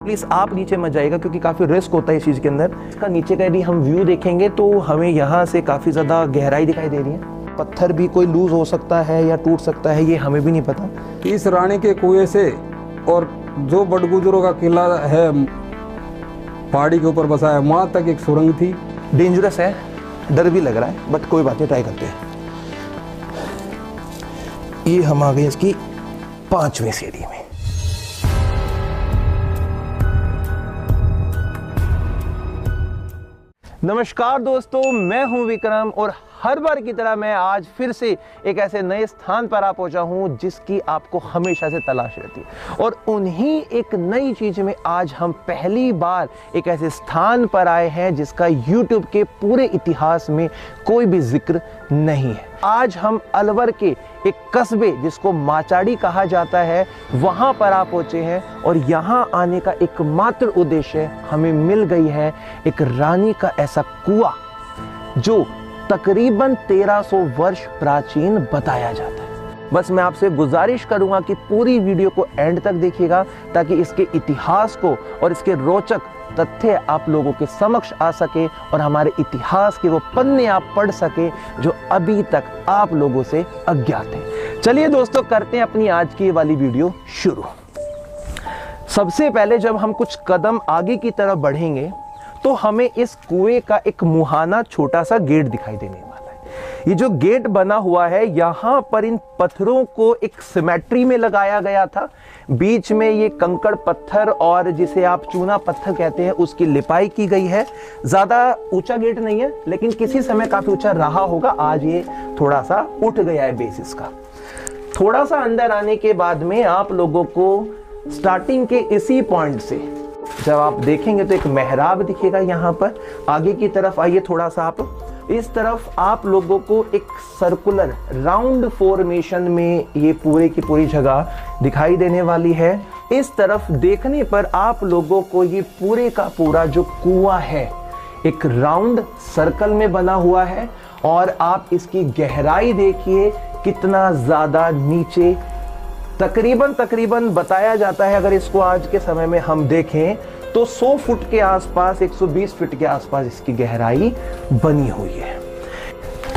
Please आप नीचे मत जाइएगा क्योंकि काफी रिस्क होता है इस चीज के अंदर। इसका नीचे का यदि हम व्यू देखेंगे तो हमें यहाँ से काफी ज्यादा गहराई दिखाई दे रही है। पत्थर भी कोई लूज हो सकता है या टूट सकता है, ये हमें भी नहीं पता। इस रानी के कुएं से और जो बड़गुजरों का किला है पहाड़ी के ऊपर बसा है, वहां तक एक सुरंग थी। डेंजरस है, डर भी लग रहा है, बट कोई बात नहीं, ट्राई करते हैं। ये हम आ गए इसकी 5वीं सीढ़ी में। नमस्कार दोस्तों, मैं हूं विक्रम और हर बार की तरह मैं आज फिर से एक ऐसे नए स्थान पर आ पहुंचा हूं जिसकी आपको हमेशा से तलाश रहती है। और उन्हीं एक नई चीज में आज हम पहली बार एक ऐसे स्थान पर आए हैं जिसका YouTube के पूरे इतिहास में कोई भी जिक्र नहीं है। आज हम अलवर के एक कस्बे जिसको माचाड़ी कहा जाता है वहां पर आ पहुंचे हैं और यहां आने का एकमात्र उद्देश्य हमें मिल गई है एक रानी का ऐसा कुआं जो तकरीबन 1300 वर्ष प्राचीन बताया जाता है। बस मैं आपसे गुजारिश करूंगा कि पूरी वीडियो को एंड तक देखिएगा ताकि इसके इतिहास को और इसके रोचक तथ्य आप लोगों के समक्ष आ सके और हमारे इतिहास के वो पन्ने आप पढ़ सके जो अभी तक आप लोगों से अज्ञात हैं। चलिए दोस्तों, करते हैं अपनी आज की वाली वीडियो शुरू। सबसे पहले जब हम कुछ कदम आगे की तरफ बढ़ेंगे तो हमें इस कुएं का एक मुहाना छोटा सा गेट दिखाई देने वाला है। ये जो गेट बना हुआ है, यहां पर इन पत्थरों को एक सिमेट्री में लगाया गया था। बीच में ये कंकड़ पत्थर और जिसे आप चूना पत्थर कहते हैं उसकी लिपाई की गई है। ज्यादा ऊंचा गेट नहीं है लेकिन किसी समय काफी ऊंचा रहा होगा। आज ये थोड़ा सा उठ गया है बेस इसका। थोड़ा सा अंदर आने के बाद में आप लोगों को स्टार्टिंग के इसी पॉइंट से जब आप देखेंगे तो एक मेहराब दिखेगा। यहाँ पर आगे की तरफ आइए थोड़ा सा, आप इस तरफ आप लोगों को एक सर्कुलर राउंड फॉर्मेशन में ये पूरे की पूरी जगह दिखाई देने वाली है। इस तरफ देखने पर आप लोगों को ये पूरे का पूरा जो कुआं है एक राउंड सर्कल में बना हुआ है और आप इसकी गहराई देखिए कितना ज्यादा नीचे तकरीबन बताया जाता है। अगर इसको आज के समय में हम देखें तो 100 फुट के आसपास, 120 फीट के आसपास इसकी गहराई बनी हुई है।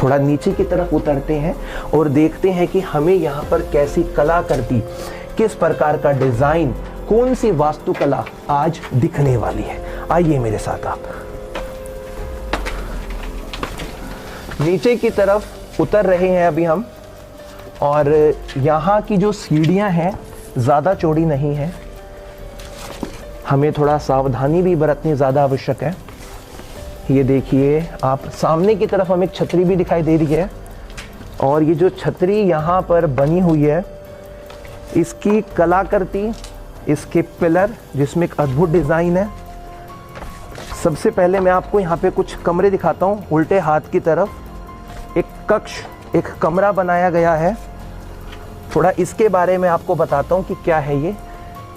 थोड़ा नीचे की तरफ उतरते हैं और देखते हैं कि हमें यहाँ पर कैसी कलाकृति, किस प्रकार का डिजाइन, कौन सी वास्तुकला आज दिखने वाली है। आइए मेरे साथ आप नीचे की तरफ उतर रहे हैं अभी हम। और यहाँ की जो सीढ़ियाँ हैं ज़्यादा चौड़ी नहीं है, हमें थोड़ा सावधानी भी बरतनी ज़्यादा आवश्यक है। ये देखिए आप सामने की तरफ हमें एक छतरी भी दिखाई दे रही है और ये जो छतरी यहाँ पर बनी हुई है इसकी कलाकृति, इसके पिलर जिसमें एक अद्भुत डिज़ाइन है। सबसे पहले मैं आपको यहाँ पे कुछ कमरे दिखाता हूँ। उल्टे हाथ की तरफ एक कक्ष, एक कमरा बनाया गया है। थोड़ा इसके बारे में आपको बताता हूँ कि क्या है ये।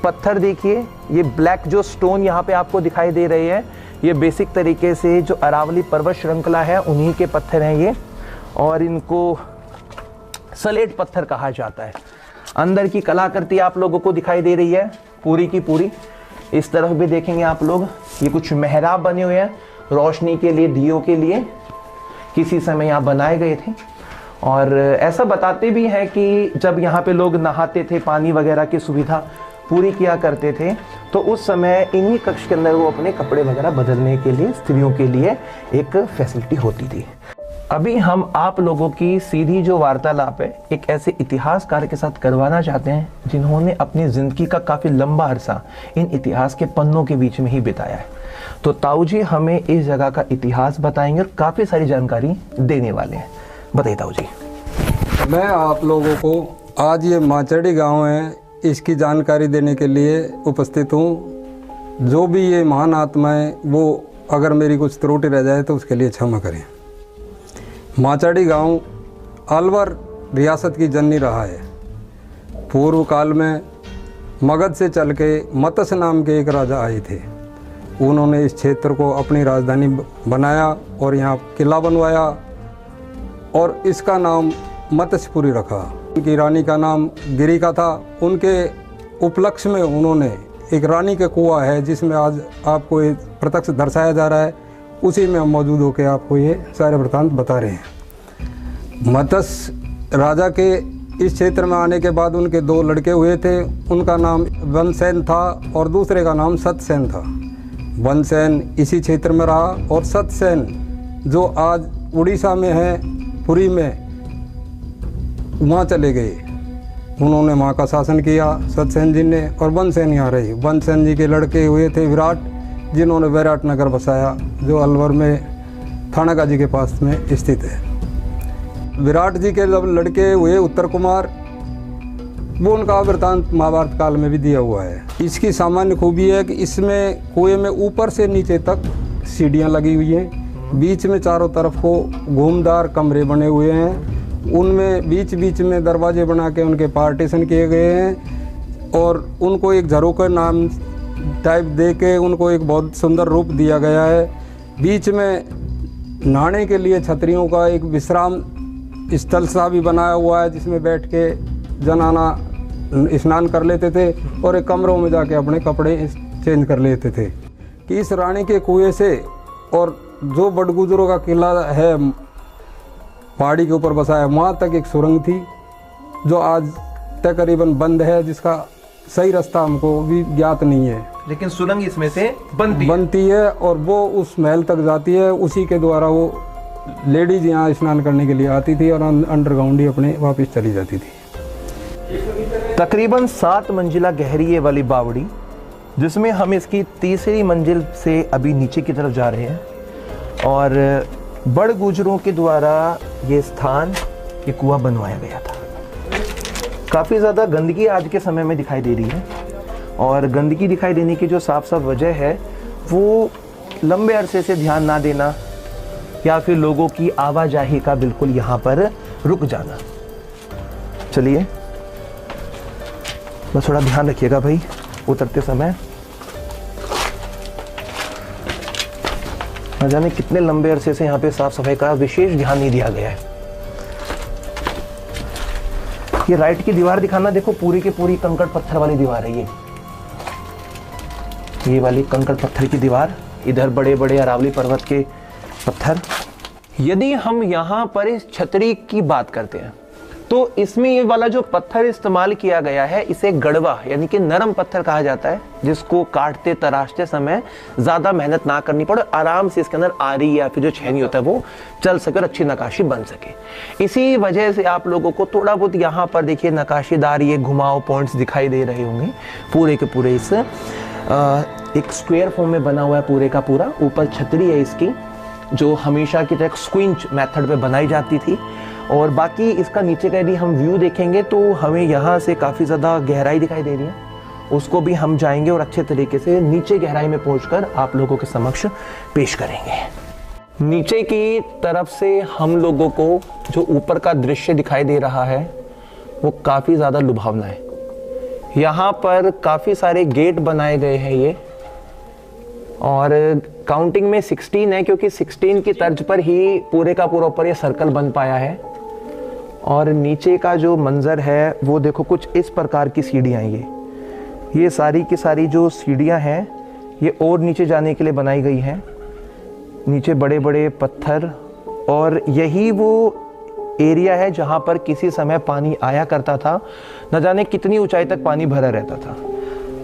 पत्थर देखिए, ये ब्लैक जो स्टोन यहाँ पे आपको दिखाई दे रहे हैं ये बेसिक तरीके से जो अरावली पर्वत श्रृंखला है उन्हीं के पत्थर हैं ये, और इनको सलेट पत्थर कहा जाता है। अंदर की कलाकृति आप लोगों को दिखाई दे रही है पूरी की पूरी। इस तरफ भी देखेंगे आप लोग, ये कुछ मेहराब बने हुए हैं रोशनी के लिए, दियों के लिए, किसी समय यहाँ बनाए गए थे। और ऐसा बताते भी हैं कि जब यहाँ पे लोग नहाते थे, पानी वगैरह की सुविधा पूरी किया करते थे, तो उस समय इन्हीं कक्ष के अंदर वो अपने कपड़े वगैरह बदलने के लिए स्त्रियों के लिए एक फैसिलिटी होती थी। अभी हम आप लोगों की सीधी जो वार्तालाप है एक ऐसे इतिहासकार के साथ करवाना चाहते हैं जिन्होंने अपनी जिंदगी का काफ़ी लंबा अरसा इन इतिहास के पन्नों के बीच में ही बिताया है। तो ताऊ जी हमें इस जगह का इतिहास बताएंगे और काफ़ी सारी जानकारी देने वाले हैं। बताइए ताऊ जी। मैं आप लोगों को आज ये माचाड़ी गांव है इसकी जानकारी देने के लिए उपस्थित हूँ। जो भी ये महान आत्माएं, वो अगर मेरी कुछ त्रुटि रह जाए तो उसके लिए क्षमा करें। माचाड़ी गांव अलवर रियासत की जननी रहा है। पूर्व काल में मगध से चल के मत्स्य नाम के एक राजा आए थे। उन्होंने इस क्षेत्र को अपनी राजधानी बनाया और यहाँ किला बनवाया और इसका नाम मत्स्यपुरी रखा। उनकी रानी का नाम गिरिका था। उनके उपलक्ष्य में उन्होंने एक रानी का कुआं है जिसमें आज आपको ये प्रत्यक्ष दर्शाया जा रहा है, उसी में हम मौजूद होकर आपको ये सारे वृत्तांत बता रहे हैं। मत्स्य राजा के इस क्षेत्र में आने के बाद उनके 2 लड़के हुए थे। उनका नाम वनसेन था और दूसरे का नाम सतसेन था। वनसेन इसी क्षेत्र में रहा और सतसेन जो आज उड़ीसा में है, पुरी में, वहाँ चले गए। उन्होंने वहाँ का शासन किया सतसेन जी ने, और वनसेन यहाँ रहे। वनसेन जी के लड़के हुए थे विराट, जिन्होंने विराट नगर बसाया जो अलवर में थानागाजी के पास में स्थित है। विराट जी के जब लड़के हुए उत्तर कुमार, वो उनका वृत्तांत महाभारत काल में भी दिया हुआ है। इसकी सामान्य खूबी है कि इसमें कुएं में ऊपर से नीचे तक सीढ़ियाँ लगी हुई हैं, बीच में चारों तरफ को घूमदार कमरे बने हुए हैं, उनमें बीच बीच में दरवाजे बना के उनके पार्टीशन किए गए हैं, और उनको एक झरोखा नाम टाइप दे के उनको एक बहुत सुंदर रूप दिया गया है। बीच में नहाने के लिए छतरियों का एक विश्राम स्थल सा भी बनाया हुआ है, जिसमें बैठ के जनाना स्नान कर लेते थे और एक कमरों में जाके अपने कपड़े चेंज कर लेते थे। कि इस रानी के कुएं से, और जो बड़गुजरों का किला है पहाड़ी के ऊपर बसा है, वहाँ तक एक सुरंग थी जो आज तकरीबन बंद है, जिसका सही रास्ता हमको भी ज्ञात नहीं है, लेकिन सुरंग इसमें से बनती है और वो उस महल तक जाती है। उसी के द्वारा वो लेडीज यहाँ स्नान करने के लिए आती थी और अंडरग्राउंड ही अपने वापस चली जाती थी। तकरीबन 7 मंजिला गहरी ये वाली बावड़ी, जिसमें हम इसकी 3री मंजिल से अभी नीचे की तरफ जा रहे हैं, और बड़ गुजरों के द्वारा ये स्थान, ये कुआं बनवाया गया था। काफ़ी ज़्यादा गंदगी आज के समय में दिखाई दे रही है, और गंदगी दिखाई देने की जो साफ वजह है वो लंबे अरसे से ध्यान ना देना या फिर लोगों की आवाजाही का बिल्कुल यहाँ पर रुक जाना। चलिए, बस थोड़ा ध्यान रखिएगा भाई उतरते समय। न जाने कितने लंबे अरसे से यहाँ पे साफ सफाई का विशेष ध्यान नहीं दिया गया है। ये राइट की दीवार दिखाना, देखो पूरी की पूरी कंकड़ पत्थर वाली दीवार है। ये वाली कंकड़ पत्थर की दीवार, इधर बड़े बड़े अरावली पर्वत के पत्थर। यदि हम यहाँ पर इस छतरी की बात करते हैं तो इसमें ये वाला जो पत्थर इस्तेमाल किया गया है, इसे गड़वा यानी कि नरम पत्थर कहा जाता है, जिसको काटते तराशते समय ज़्यादा मेहनत ना करनी पड़े, आराम से इसके अंदर आरी या फिर जो छेनी होता है वो चल सके और अच्छी नक्काशी बन सके। इसी वजह से आप लोगों को थोड़ा बहुत यहाँ पर देखिए नक्काशीदार ये घुमाव पॉइंट्स दिखाई दे रहे होंगे। पूरे के पूरे इस एक स्क्वायर फॉर्म में बना हुआ है पूरे का पूरा। ऊपर छतरी है इसकी, जो हमेशा की तरह स्क्विंच मेथड पे बनाई जाती थी। और बाकी इसका नीचे का यदि हम व्यू देखेंगे तो हमें यहाँ से काफ़ी ज़्यादा गहराई दिखाई दे रही है, उसको भी हम जाएंगे और अच्छे तरीके से नीचे गहराई में पहुंचकर आप लोगों के समक्ष पेश करेंगे। नीचे की तरफ से हम लोगों को जो ऊपर का दृश्य दिखाई दे रहा है वो काफ़ी ज़्यादा लुभावना है। यहाँ पर काफ़ी सारे गेट बनाए गए हैं ये, और काउंटिंग में 16 है, क्योंकि 16 की तर्ज पर ही पूरे का पूरा ऊपर ये सर्कल बन पाया है। और नीचे का जो मंजर है वो देखो, कुछ इस प्रकार की सीढ़ियाँ ये सारी की सारी जो सीढ़ियाँ हैं ये और नीचे जाने के लिए बनाई गई हैं। नीचे बड़े बड़े पत्थर, और यही वो एरिया है जहाँ पर किसी समय पानी आया करता था, न जाने कितनी ऊंचाई तक पानी भरा रहता था।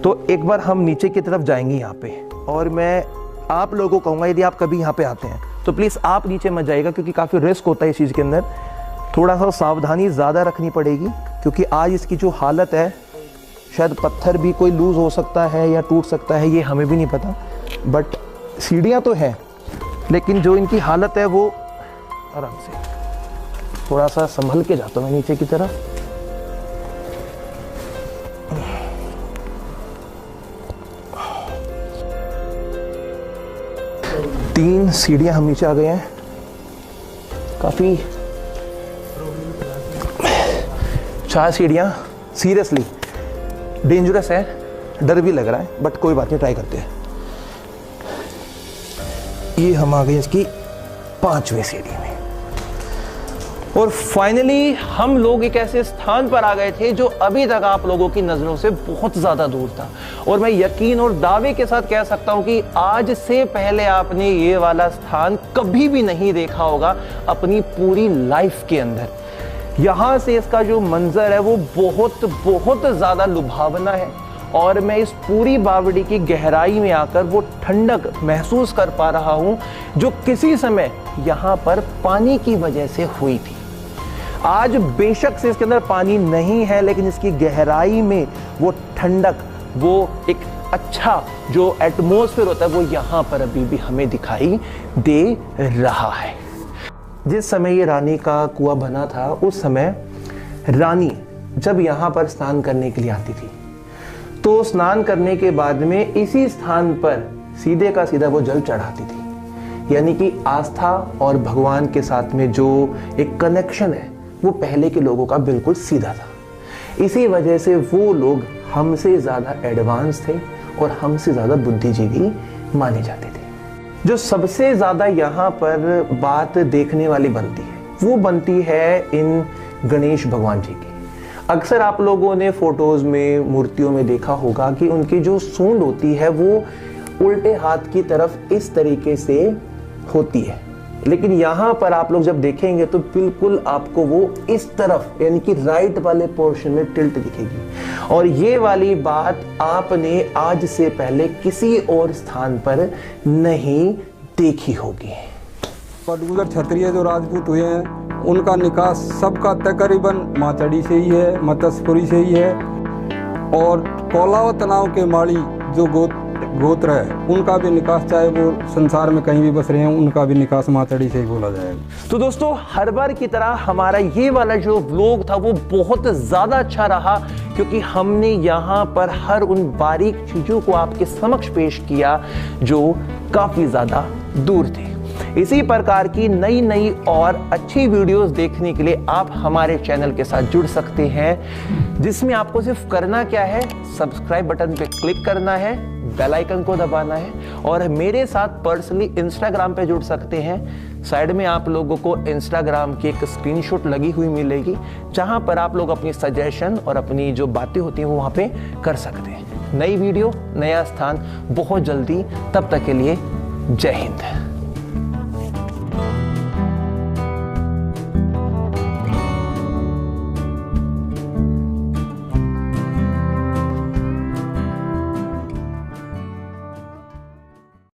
तो एक बार हम नीचे की तरफ जाएंगे यहाँ पे, और मैं आप लोगों को कहूँगा यदि आप कभी यहाँ पे आते हैं तो प्लीज़ आप नीचे मत जाइएगा, क्योंकि काफ़ी रिस्क होता है इस चीज़ के अंदर। थोड़ा सा सावधानी ज़्यादा रखनी पड़ेगी, क्योंकि आज इसकी जो हालत है, शायद पत्थर भी कोई लूज़ हो सकता है या टूट सकता है, ये हमें भी नहीं पता। बट सीढ़ियाँ तो हैं, लेकिन जो इनकी हालत है वो आराम से थोड़ा सा संभल के जाता हूँ नीचे की तरफ। तीन सीढ़ियां हम नीचे आ गए हैं। काफ़ी 4 सीढ़ियां सीरियसली डेंजरस है, डर भी लग रहा है, बट कोई बात नहीं, ट्राई करते हैं। ये हम आ गए इसकी 5वीं सीढ़ी में। और फाइनली हम लोग एक ऐसे स्थान पर आ गए थे जो अभी तक आप लोगों की नजरों से बहुत ज्यादा दूर था। और मैं यकीन और दावे के साथ कह सकता हूं कि आज से पहले आपने ये वाला स्थान कभी भी नहीं देखा होगा अपनी पूरी लाइफ के अंदर। यहां से इसका जो मंजर है वो बहुत बहुत ज्यादा लुभावना है और मैं इस पूरी बावड़ी की गहराई में आकर वो ठंडक महसूस कर पा रहा हूं जो किसी समय यहां पर पानी की वजह से हुई थी। आज बेशक से इसके अंदर पानी नहीं है, लेकिन इसकी गहराई में वो ठंडक, वो एक अच्छा जो एटमॉस्फेयर होता है वो यहाँ पर अभी भी हमें दिखाई दे रहा है। जिस समय ये रानी का कुआं बना था उस समय रानी जब यहाँ पर स्नान करने के लिए आती थी तो स्नान करने के बाद में इसी स्थान पर सीधे का सीधा वो जल चढ़ाती थी। यानी कि आस्था और भगवान के साथ में जो एक कनेक्शन है वो पहले के लोगों का बिल्कुल सीधा था। इसी वजह से वो लोग हमसे ज़्यादा एडवांस थे और हमसे ज़्यादा बुद्धिजीवी माने जाते थे। जो सबसे ज़्यादा यहाँ पर बात देखने वाली बनती है वो बनती है इन गणेश भगवान जी की। अक्सर आप लोगों ने फोटोज़ में, मूर्तियों में देखा होगा कि उनकी जो सूंड होती है वो उल्टे हाथ की तरफ इस तरीके से होती है, लेकिन यहाँ पर आप लोग जब देखेंगे तो बिल्कुल आपको वो इस तरफ यानी कि राइट वाले पोर्शन में टिल्ट दिखेगी। और ये वाली बात आपने आज से पहले किसी और स्थान पर नहीं देखी होगी। बटगुजर क्षत्रिय जो राजपूत हुए हैं उनका निकास सबका तकरीबन माचड़ी से ही है, मतसपुरी से ही है। और कोलाव तनाव के माड़ी जो गोत्र है उनका भी निकास, चाहे वो संसार में कहीं भी बस रहे हैं, उनका भी निकास माचड़ी से ही बोला जाएगा। तो दोस्तों हर बार की तरह हमारा ये वाला जो व्लॉग था वो बहुत ज़्यादा अच्छा रहा क्योंकि हमने यहाँ पर हर उन बारीक चीज़ों को आपके समक्ष पेश किया जो काफ़ी ज़्यादा दूर थे। इसी प्रकार की नई नई और अच्छी वीडियोस देखने के लिए आप हमारे चैनल के साथ जुड़ सकते हैं, जिसमें आपको सिर्फ करना क्या है, सब्सक्राइब बटन पे क्लिक करना है, बेल आइकन को दबाना है और मेरे साथ पर्सनली इंस्टाग्राम पे जुड़ सकते हैं। साइड में आप लोगों को इंस्टाग्राम की एक स्क्रीनशॉट लगी हुई मिलेगी जहां पर आप लोग अपनी सजेशन और अपनी जो बातें होती हैं वो वहां पे कर सकते हैं। नई वीडियो, नया स्थान बहुत जल्दी, तब तक के लिए जय हिंद।